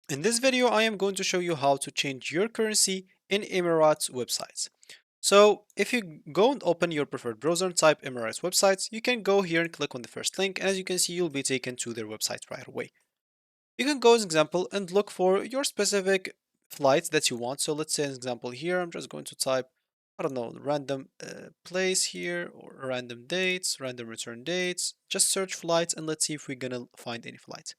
In this video, I am going to show you how to change your currency in Emirates websites. So if you go and open your preferred browser and type Emirates websites, you can go here and click on the first link, and as you can see, you'll be taken to their website right away. You can go as example and look for your specific flights that you want. So let's say an example here, I'm just going to type, I don't know, random place here or random dates, random return dates. Just search flights and let's see if we're gonna find any flights.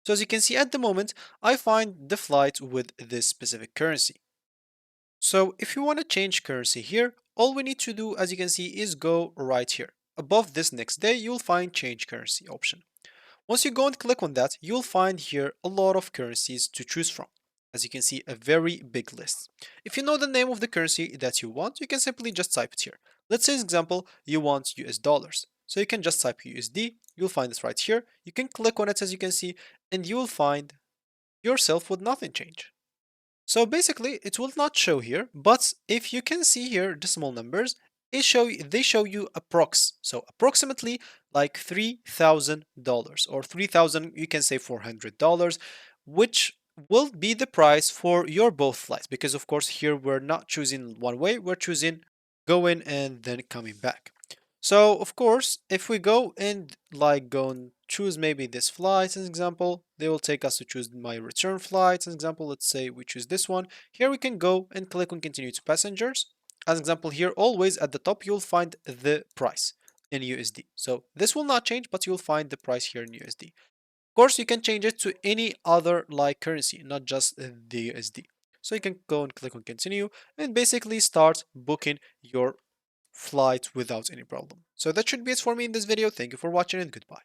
So as you can see at the moment, I find the flight with this specific currency. So if you want to change currency here, all we need to do, as you can see, is go right here. Above this next day, you'll find change currency option. Once you go and click on that, you'll find here a lot of currencies to choose from. As you can see, a very big list. If you know the name of the currency that you want, you can simply just type it here. Let's say, for example, you want US dollars. So you can just type USD, you'll find this right here. You can click on it as you can see, and you will find yourself with nothing change. So basically, it will not show here, but if you can see here decimal numbers, they show you approx. So approximately like $3,000 or 3,000, you can say $400, which will be the price for your both flights. Because of course here we're not choosing one way, we're choosing going and then coming back. So of course, if we go and like go and choose maybe this flight as an example, they will take us to choose my return flight as an example. Let's say we choose this one. Here we can go and click on continue to passengers. As an example here, always at the top, you'll find the price in USD. So this will not change, but you'll find the price here in USD. Of course, you can change it to any other like currency, not just the USD. So you can go and click on continue and basically start booking your flight without any problem. So that should be it for me in this video. Thank you for watching and goodbye.